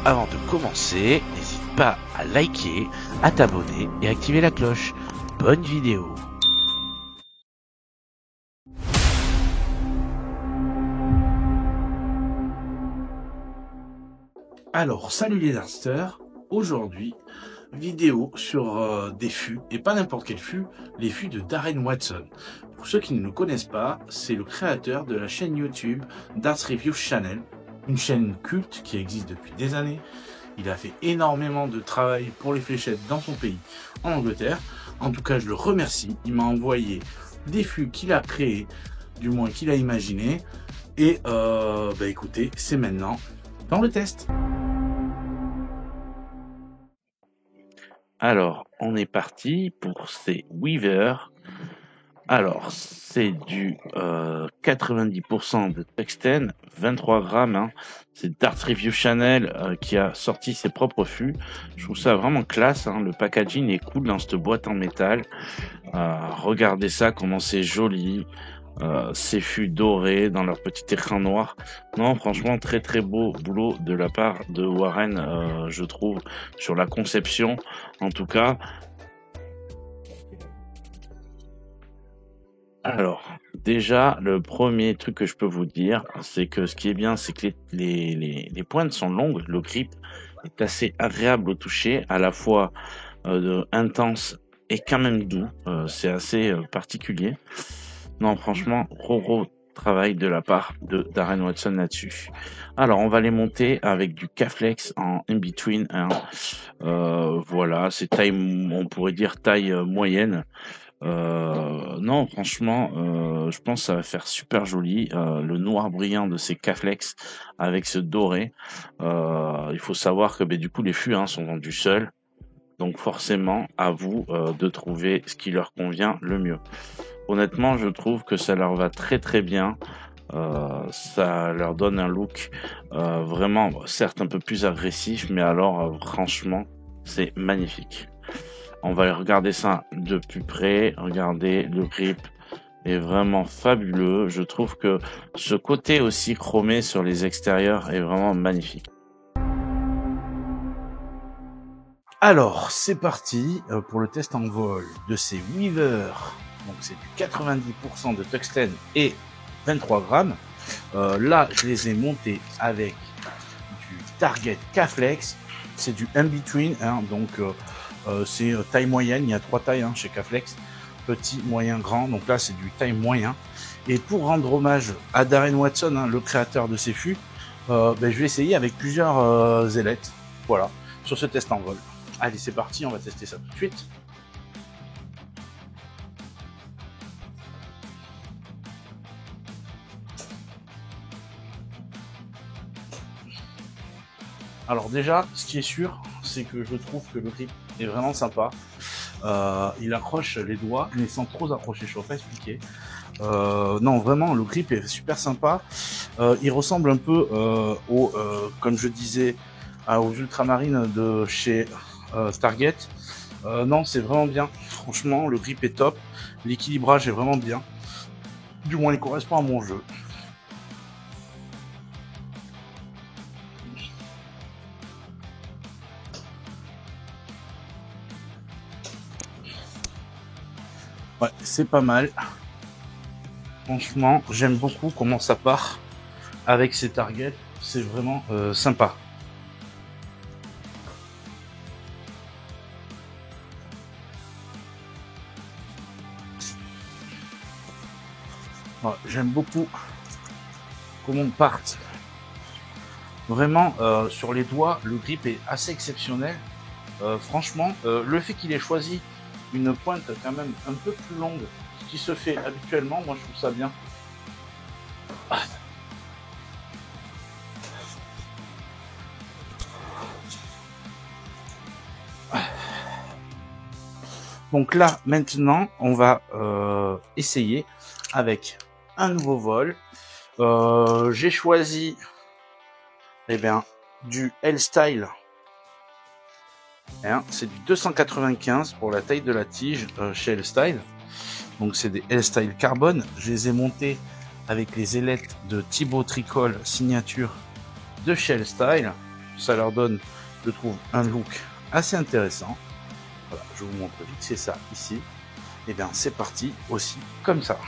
avant de commencer, n'hésite pas à liker, à t'abonner et activer la cloche. Bonne vidéo. Alors, salut les Darksters, aujourd'hui, vidéo sur des fûts, et pas n'importe quel fût, les fûts de Darren Watson. Pour ceux qui ne le connaissent pas, c'est le créateur de la chaîne YouTube Darts Review Channel, une chaîne culte qui existe depuis des années. Il a fait énormément de travail pour les fléchettes dans son pays, en Angleterre. En tout cas, je le remercie, il m'a envoyé des fûts qu'il a créés, du moins qu'il a imaginé, et écoutez, c'est maintenant dans le test. Alors, on est parti pour ces Weaver. Alors, c'est du 90% de tungstène, 23 grammes. Hein. C'est Darts Review Channel qui a sorti ses propres fûts. Je trouve ça vraiment classe. Hein. Le packaging est cool dans cette boîte en métal. Regardez ça, comment c'est joli. Ces fûts dorés dans leur petit écran noir. Non, franchement, très très beau boulot de la part de Warren, je trouve, sur la conception. En tout cas, alors, déjà, le premier truc que je peux vous dire, c'est que ce qui est bien, c'est que les pointes sont longues, le grip est assez agréable au toucher, à la fois intense et quand même doux, c'est assez particulier. Non, franchement, gros travail de la part de Darren Watson là-dessus. Alors, on va les monter avec du K-Flex en in-between. Hein. Voilà, c'est taille, on pourrait dire taille moyenne. Non, franchement, je pense que ça va faire super joli. Le noir brillant de ces K-Flex avec ce doré. Il faut savoir que du coup les fûts sont vendus seuls. Donc forcément, à vous de trouver ce qui leur convient le mieux. Honnêtement, je trouve que ça leur va très très bien. Ça leur donne un look vraiment, certes un peu plus agressif, mais alors franchement, c'est magnifique. On va regarder ça de plus près. Regardez, le grip est vraiment fabuleux. Je trouve que ce côté aussi chromé sur les extérieurs est vraiment magnifique. Alors, c'est parti pour le test en vol de ces Weaver. Donc, c'est du 90% de tungstène et 23 grammes. Là, je les ai montés avec du Target K-Flex. C'est du in-between, donc c'est taille moyenne. Il y a 3 tailles chez K-Flex. Petit, moyen, grand. Donc là, c'est du taille moyen. Et pour rendre hommage à Darren Watson, le créateur de ces fûts, je vais essayer avec plusieurs ailettes. Voilà, sur ce test en vol. Allez, c'est parti, on va tester ça tout de suite. Alors déjà, ce qui est sûr, c'est que je trouve que le grip est vraiment sympa. Il accroche les doigts, mais sans trop accrocher, je ne vais pas expliquer. Non, vraiment, le grip est super sympa. Il ressemble un peu comme je disais, aux ultramarines de chez Target. Non, c'est vraiment bien. Franchement, le grip est top. L'équilibrage est vraiment bien. Du moins, il correspond à mon jeu. Ouais, c'est pas mal. Franchement, j'aime beaucoup comment ça part avec ces targets. C'est vraiment sympa. Ouais, j'aime beaucoup comment on part. Vraiment, sur les doigts, le grip est assez exceptionnel. Franchement, le fait qu'il ait choisi une pointe quand même un peu plus longue, ce qui se fait habituellement, moi je trouve ça bien. Donc là, maintenant, on va essayer avec un nouveau vol. J'ai choisi du L-Style. C'est du 295 pour la taille de la tige chez L-Style. Donc c'est des L-Style carbone. Je les ai montés avec les ailettes de Thibaut Tricol signature de chez L-Style. ça leur donne, je trouve, un look assez intéressant. Voilà, je vous montre vite, c'est ça ici. Et bien c'est parti aussi comme ça.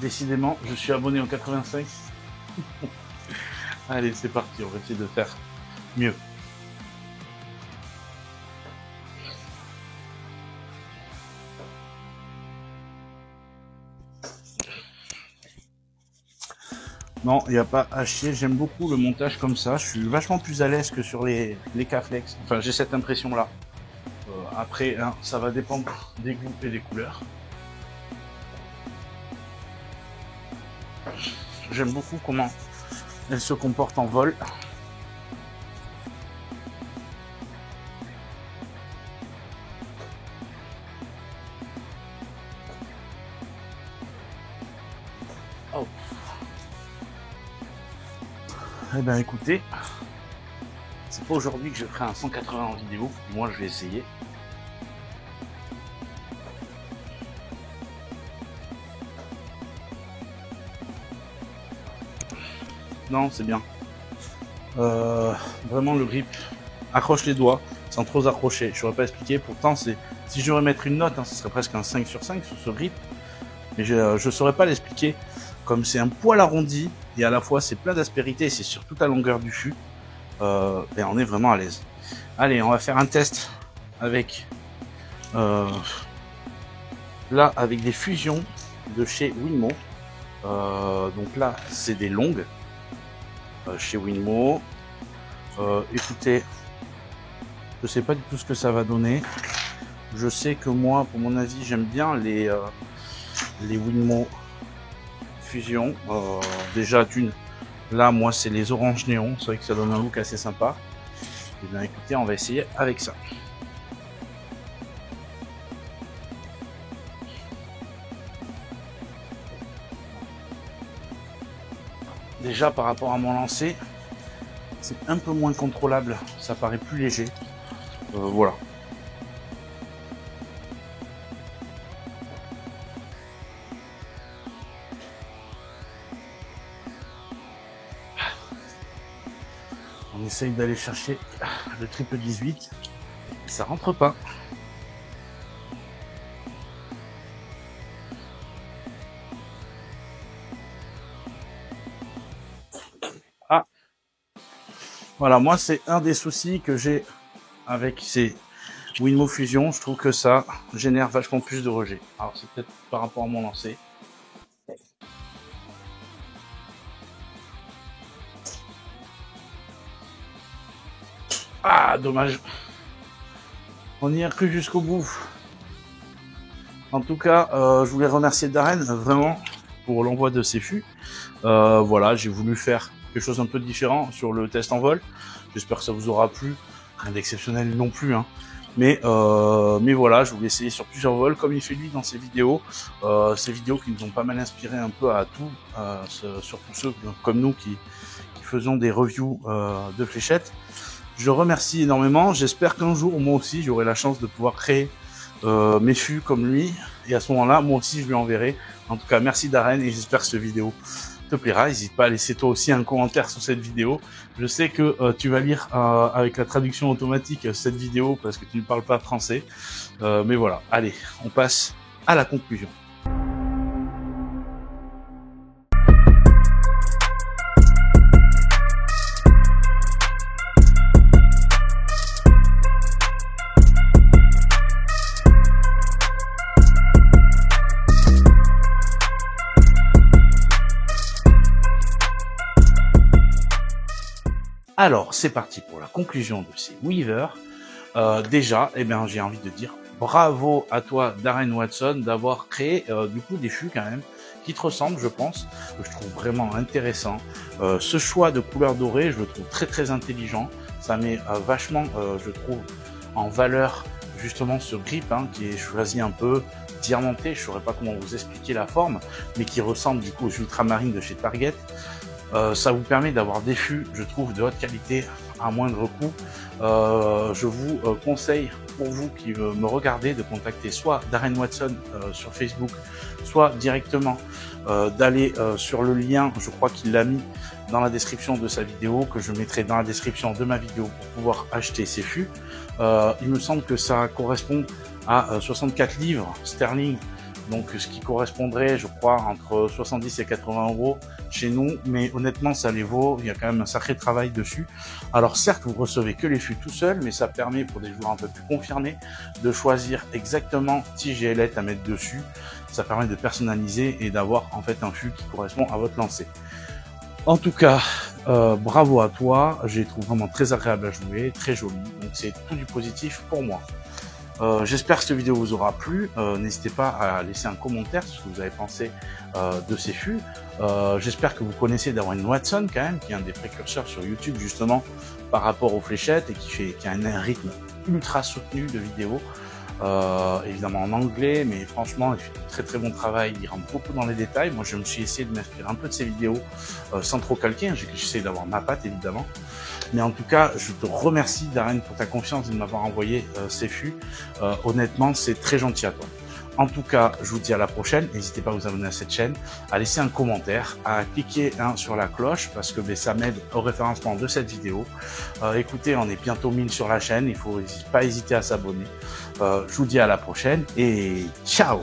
Décidément, je suis abonné en 85. Allez, c'est parti, on va essayer de faire mieux. Non, il n'y a pas à chier, j'aime beaucoup le montage comme ça, je suis vachement plus à l'aise que sur les K-Flex. Enfin, j'ai cette impression-là. Après, hein, ça va dépendre des goûts et des couleurs. J'aime beaucoup comment elle se comporte en vol. Oh. Eh ben écoutez, c'est pas aujourd'hui que je ferai un 180 en vidéo, moi je vais essayer. Non, c'est bien. Vraiment le grip accroche les doigts sans trop accrocher. Je saurais pas expliquer. Pourtant, c'est si je devais mettre une note, hein, ce serait presque un 5 sur 5 sur ce grip. Mais je saurais pas l'expliquer. Comme c'est un poil arrondi et à la fois c'est plein d'aspérité, c'est sur toute la longueur du fût. Et on est vraiment à l'aise. Allez, on va faire un test avec là avec des fusions de chez Winmo. Donc là, c'est des longues. Chez Winmo. Écoutez, je sais pas du tout ce que ça va donner. Je sais que moi, pour mon avis, j'aime bien les Winmo Fusion. Déjà d'une, là moi c'est les oranges néons, c'est vrai que ça donne un look assez sympa. Et bien écoutez, on va essayer avec ça. Déjà par rapport à mon lancer, c'est un peu moins contrôlable, ça paraît plus léger. Voilà. On essaye d'aller chercher le triple 18, ça rentre pas. Ah, voilà, moi c'est un des soucis que j'ai avec ces Winmo Fusion, je trouve que ça génère vachement plus de rejet. Alors c'est peut-être par rapport à mon lancer. Ah, dommage. On y a cru jusqu'au bout. En tout cas, je voulais remercier Darren vraiment pour l'envoi de ces fûts. Voilà, j'ai voulu faire quelque chose un peu différent sur le test en vol. J'espère que ça vous aura plu. Rien d'exceptionnel non plus, hein. Mais voilà, je voulais essayer sur plusieurs vols, comme il fait lui dans ses vidéos qui nous ont pas mal inspiré un peu à tout, surtout ceux comme nous qui faisons des reviews de fléchettes. Je le remercie énormément, j'espère qu'un jour, moi aussi, j'aurai la chance de pouvoir créer mes fûts comme lui, et à ce moment-là, moi aussi, je lui enverrai. En tout cas, merci Darren, et j'espère que cette vidéo te plaira. N'hésite pas à laisser toi aussi un commentaire sous cette vidéo. Je sais que tu vas lire avec la traduction automatique cette vidéo, parce que tu ne parles pas français. Mais voilà, allez, on passe à la conclusion. Alors, c'est parti pour la conclusion de ces Weaver. Déjà, eh bien, j'ai envie de dire bravo à toi, Darren Watson, d'avoir créé du coup des fûts quand même qui te ressemblent, je pense, que je trouve vraiment intéressant. Ce choix de couleur dorée, je le trouve très très intelligent. Ça met vachement, je trouve, en valeur justement ce grip hein, qui est choisi un peu diamanté. Je ne saurais pas comment vous expliquer la forme, mais qui ressemble du coup aux ultramarines de chez Target. Ça vous permet d'avoir des fûts, je trouve, de haute qualité à moindre coût. Je vous conseille pour vous qui me regardez de contacter soit Darren Watson sur Facebook, soit directement d'aller sur le lien, je crois qu'il l'a mis dans la description de sa vidéo, que je mettrai dans la description de ma vidéo pour pouvoir acheter ces fûts. Il me semble que ça correspond à 64 livres sterling, donc ce qui correspondrait, je crois, entre 70 et 80 euros chez nous, mais honnêtement ça les vaut, il y a quand même un sacré travail dessus. Alors certes, vous recevez que les fûts tout seul, mais ça permet pour des joueurs un peu plus confirmés de choisir exactement tige et ailette à mettre dessus. Ça permet de personnaliser et d'avoir en fait un fût qui correspond à votre lancer. En tout cas, bravo à toi, je les trouve vraiment très agréable à jouer, très joli, donc c'est tout du positif pour moi. J'espère que cette vidéo vous aura plu. N'hésitez pas à laisser un commentaire sur ce que vous avez pensé de ces fûts. J'espère que vous connaissez Darren Watson quand même, qui est un des précurseurs sur YouTube justement par rapport aux fléchettes et qui a un rythme ultra soutenu de vidéos. Évidemment en anglais, mais franchement il fait un très très bon travail, il rentre beaucoup dans les détails. Moi je me suis essayé de m'inspirer un peu de ses vidéos sans trop calquer, j'essaie d'avoir ma patte évidemment, mais en tout cas je te remercie Darren pour ta confiance et de m'avoir envoyé ces fûts. Honnêtement c'est très gentil à toi. En tout cas, je vous dis à la prochaine. N'hésitez pas à vous abonner à cette chaîne, à laisser un commentaire, à cliquer sur la cloche parce que ça m'aide au référencement de cette vidéo. Écoutez, on est bientôt 1000 sur la chaîne. Il faut pas hésiter à s'abonner. Je vous dis à la prochaine et ciao!